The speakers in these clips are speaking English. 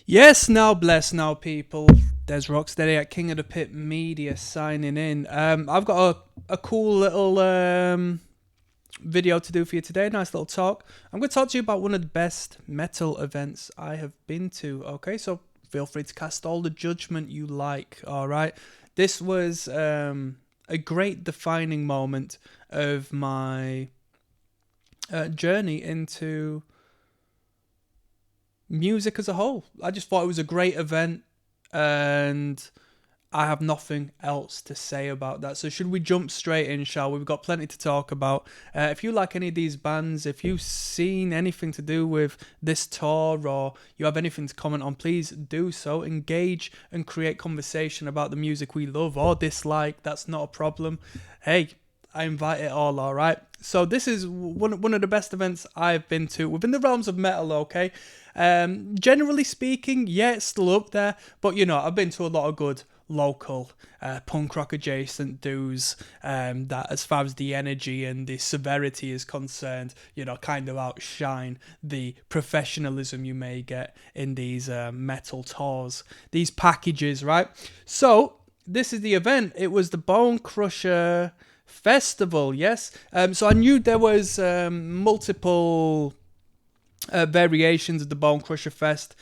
Yes, now bless now, people. There's Rocksteady at King of the Pit Media signing in. I've got a cool little video to do for you today. Nice little talk. I'm going to talk to you about one of the best metal events I have been to. Okay, so feel free to cast all the judgment you like. All right, this was a great defining moment of my journey into music as a whole. I just thought it was a great event, and I have nothing else to say about that. So should we jump straight in, shall we? We've got plenty to talk about. If you like any of these bands, if you've seen anything to do with this tour, or you have anything to comment on, please do so. Engage and create conversation about the music we love or dislike. That's not a problem. Hey, I invite it all right? So this is one of the best events I've been to within the realms of metal, okay? Generally speaking, yeah, it's still up there, but I've been to a lot of good local punk rock adjacent dues that, as far as the energy and the severity is concerned, kind of outshine the professionalism you may get in these metal tours, these packages, right? So this is the event. It was the Bone Crusher Festival, yes. So I knew there was multiple variations of the Bone Crusher Fest,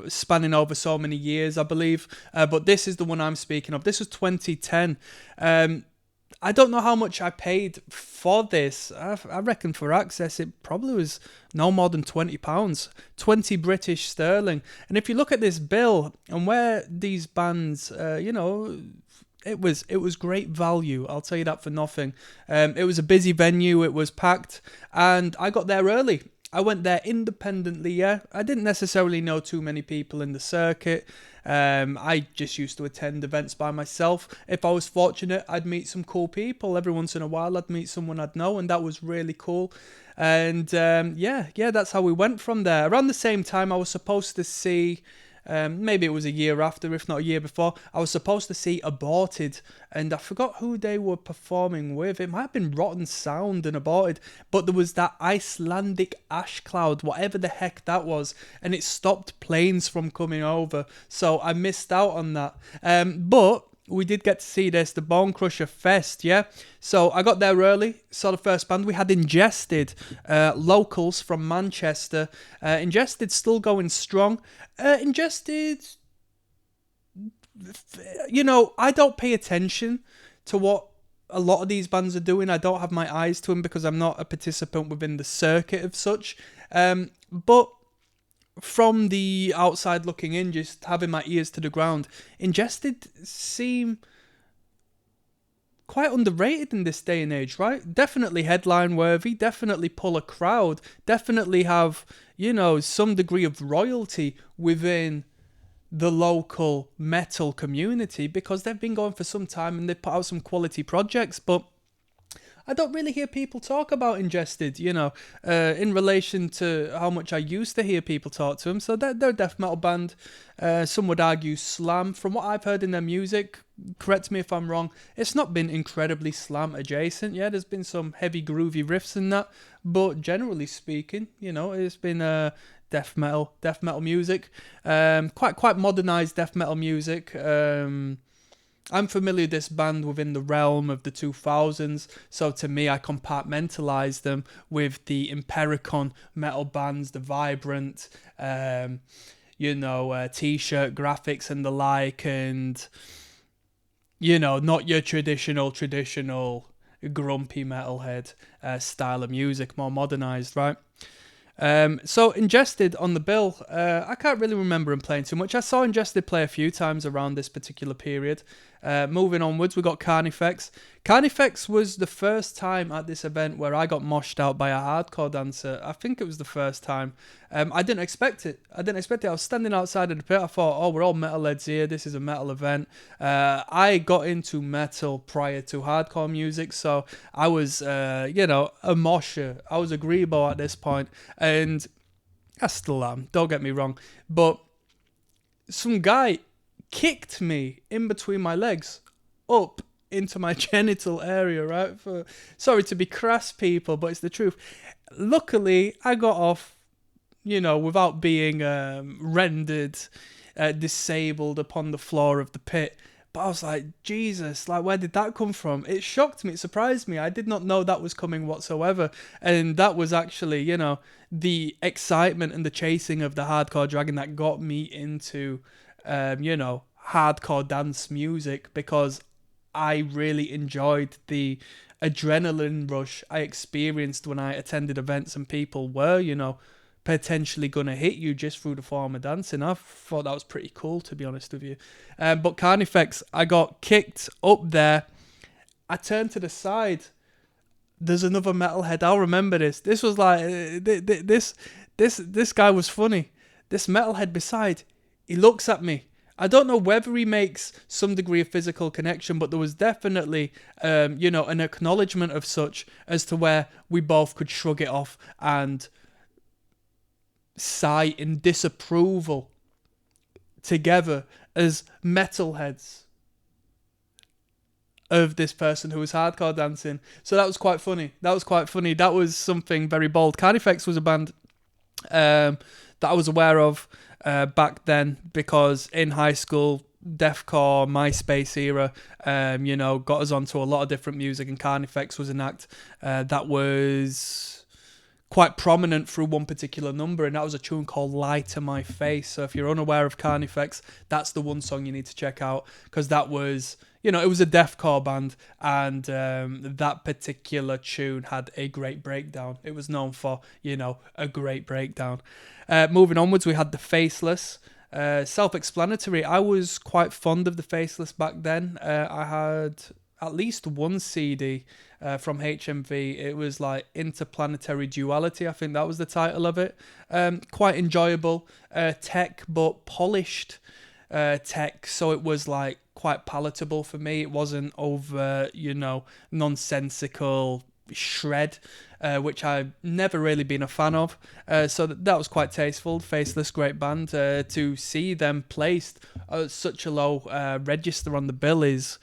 spanning over so many years, I believe. But this is the one I'm speaking of. This was 2010. I don't know how much I paid for this. I reckon for access it probably was no more than £20, 20 British sterling. And if you look at this bill and where these bands, it was great value. I'll tell you that for nothing. It was a busy venue. It was packed, and I got there early. I went there independently, yeah. I didn't necessarily know too many people in the circuit. I just used to attend events by myself. If I was fortunate, I'd meet some cool people. Every once in a while, I'd meet someone I'd know, and that was really cool. And yeah, that's how we went from there. Around the same time, I was supposed to see... maybe it was a year after, if not a year before, I was supposed to see Aborted, and I forgot who they were performing with. It might have been Rotten Sound and Aborted, but there was that Icelandic ash cloud, whatever the heck that was, and it stopped planes from coming over, so I missed out on that. But we did get to see this, the Bone Crusher Fest, yeah? So I got there early, saw the first band. We had Ingested, locals from Manchester. Ingested still going strong. Ingested, I don't pay attention to what a lot of these bands are doing. I don't have my eyes to them because I'm not a participant within the circuit of such. But from the outside looking in, just having my ears to the ground, Ingested seem quite underrated in this day and age, right? Definitely headline worthy, definitely pull a crowd, definitely have, some degree of royalty within the local metal community because they've been going for some time and they put out some quality projects, but I don't really hear people talk about Ingested, in relation to how much I used to hear people talk to them. So they're a death metal band. Some would argue slam. From what I've heard in their music, correct me if I'm wrong, it's not been incredibly slam adjacent. Yeah, there's been some heavy groovy riffs in that, but generally speaking, it's been death metal music. Quite modernized death metal music. I'm familiar with this band within the realm of the 2000s, so to me I compartmentalize them with the Impericon metal bands, the Vibrant, t-shirt graphics and the like, and, not your traditional grumpy metalhead style of music, more modernized, right? So Ingested on the bill, I can't really remember him playing too much. I saw Ingested play a few times around this particular period. Moving onwards, we got Carnifex. Carnifex was the first time at this event where I got moshed out by a hardcore dancer. I think it was the first time. I didn't expect it. I was standing outside of the pit. I thought, oh, we're all metalheads here. This is a metal event. I got into metal prior to hardcore music, so I was, a mosher. I was agreeable at this point, and I still am. Don't get me wrong, but some guy kicked me in between my legs up into my genital area, right? Sorry to be crass, people, but it's the truth. Luckily, I got off without being rendered disabled upon the floor of the pit. But I was like, Jesus, like, where did that come from? It shocked me. It surprised me. I did not know that was coming whatsoever. And that was actually, the excitement and the chasing of the hardcore dragon that got me into, hardcore dance music, because I really enjoyed the adrenaline rush I experienced when I attended events and people were, potentially going to hit you just through the form of dancing. I thought that was pretty cool, to be honest with you. But Carnifex, I got kicked up there. I turned to the side. There's another metalhead. I'll remember this. This was like, this guy was funny. This metalhead beside, he looks at me. I don't know whether he makes some degree of physical connection, but there was definitely, an acknowledgement of such as to where we both could shrug it off and sigh in disapproval together as metalheads of this person who was hardcore dancing. So that was quite funny. That was something very bold. Carnifex was a band that I was aware of back then, because in high school, deathcore, MySpace era, got us onto a lot of different music, and Carnifex was an act that was quite prominent through one particular number, and that was a tune called Lie to My Face. So if you're unaware of Carnifex, that's the one song you need to check out, because that was, it was a deathcore band, and that particular tune had a great breakdown. It was known for, a great breakdown. Moving onwards, we had The Faceless. Self-explanatory. I was quite fond of The Faceless back then. I had at least one CD from HMV. It was like Interplanetary Duality, I think that was the title of it. Quite enjoyable tech, but polished tech, so it was like quite palatable for me. It wasn't over, nonsensical shred, which I've never really been a fan of. So that was quite tasteful. Faceless, great band. To see them placed at such a low register on the bill is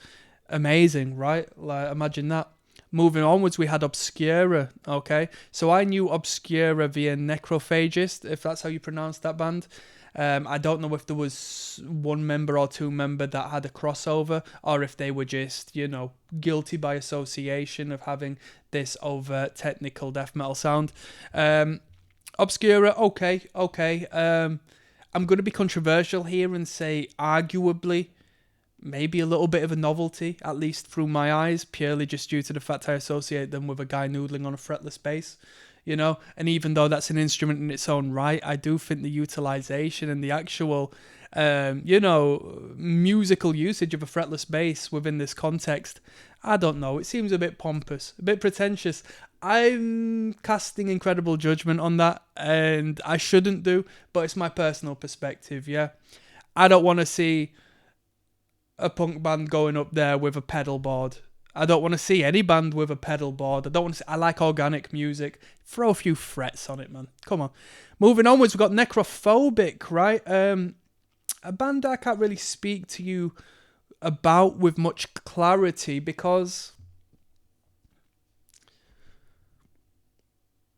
amazing, right? Like, imagine that. Moving onwards, we had Obscura, okay? So I knew Obscura via Necrophagist, if that's how you pronounce that band. I don't know if there was one member or two member that had a crossover, or if they were just, guilty by association of having this overt technical death metal sound. Obscura, okay. I'm going to be controversial here and say arguably maybe a little bit of a novelty, at least through my eyes, purely just due to the fact I associate them with a guy noodling on a fretless bass, and even though that's an instrument in its own right, I do think the utilization and the actual, musical usage of a fretless bass within this context, I don't know, it seems a bit pompous, a bit pretentious. I'm casting incredible judgment on that, and I shouldn't do, but it's my personal perspective, yeah. I don't want to see a punk band going up there with a pedal board. I don't want to see any band with a pedal board. I like organic music. Throw a few frets on it, man. Come on. Moving onwards, we've got Necrophobic, right? A band I can't really speak to you about with much clarity, because,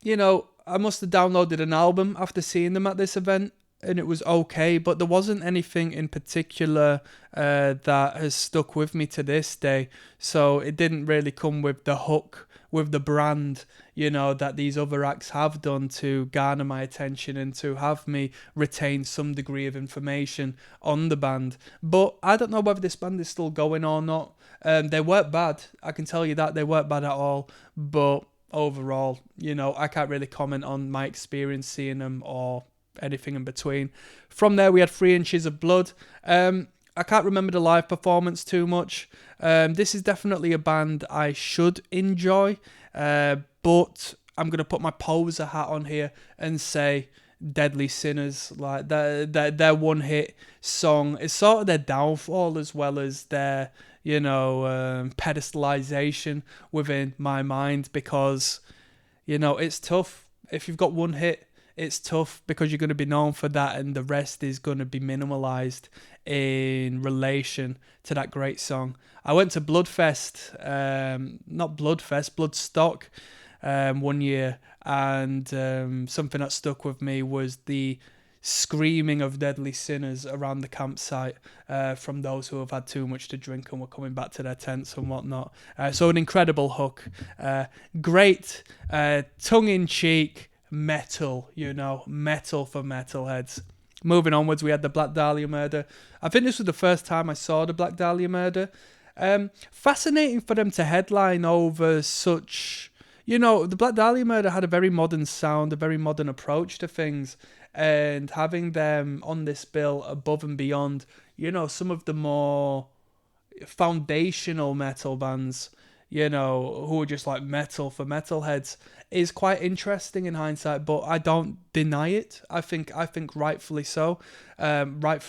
I must have downloaded an album after seeing them at this event, and it was okay, but there wasn't anything in particular that has stuck with me to this day. So it didn't really come with the hook, with the brand, that these other acts have done to garner my attention and to have me retain some degree of information on the band. But I don't know whether this band is still going or not. They weren't bad. I can tell you that they weren't bad at all. But overall, I can't really comment on my experience seeing them or anything in between. From there, we had 3 Inches of Blood. I can't remember the live performance too much. This is definitely a band I should enjoy, but I'm going to put my poser hat on here and say Deadly Sinners. Like their one-hit song is sort of their downfall, as well as their, pedestalization within my mind, because, it's tough. If you've got one hit, it's tough, because you're going to be known for that, and the rest is going to be minimalized in relation to that great song. I went to Bloodfest, not Bloodfest, Bloodstock, one year, and something that stuck with me was the screaming of deadly sinners around the campsite from those who have had too much to drink and were coming back to their tents and whatnot. So an incredible hook, great tongue-in-cheek metal, metal for metalheads. Moving onwards, we had the Black Dahlia Murder. I think this was the first time I saw the Black Dahlia Murder. Fascinating for them to headline over such... the Black Dahlia Murder had a very modern sound, a very modern approach to things, and having them on this bill above and beyond, some of the more foundational metal bands, who are just like metal for metalheads, is quite interesting in hindsight, but I don't deny it. I think rightfully so. Black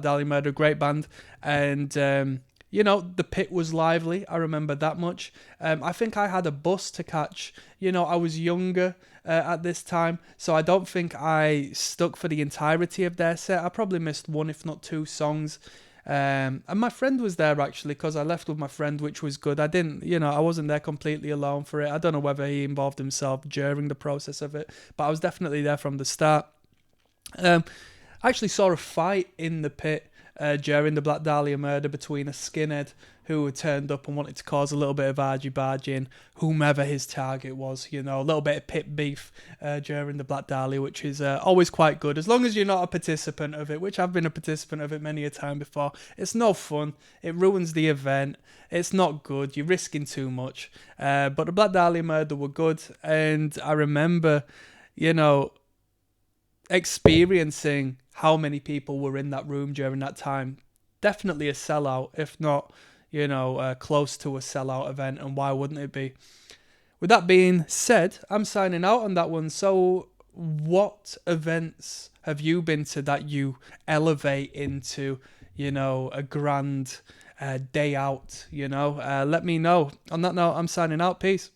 Dahlia Murder, great band, and the pit was lively. I remember that much. I think I had a bus to catch. I was younger at this time, so I don't think I stuck for the entirety of their set. I probably missed one, if not two songs. And my friend was there actually, because I left with my friend, which was good. I didn't, I wasn't there completely alone for it. I don't know whether he involved himself during the process of it, but I was definitely there from the start. I actually saw a fight in the pit during the Black Dahlia Murder between a skinhead who had turned up and wanted to cause a little bit of argy-bargy in whomever his target was, a little bit of pit beef during the Black Dahlia, which is always quite good, as long as you're not a participant of it, which I've been a participant of it many a time before. It's no fun. It ruins the event. It's not good. You're risking too much. But the Black Dahlia Murder were good, and I remember, experiencing how many people were in that room during that time. Definitely a sellout, if not, close to a sellout event, and why wouldn't it be? With that being said, I'm signing out on that one. So what events have you been to that you elevate into, a grand day out, let me know. On that note, I'm signing out. Peace.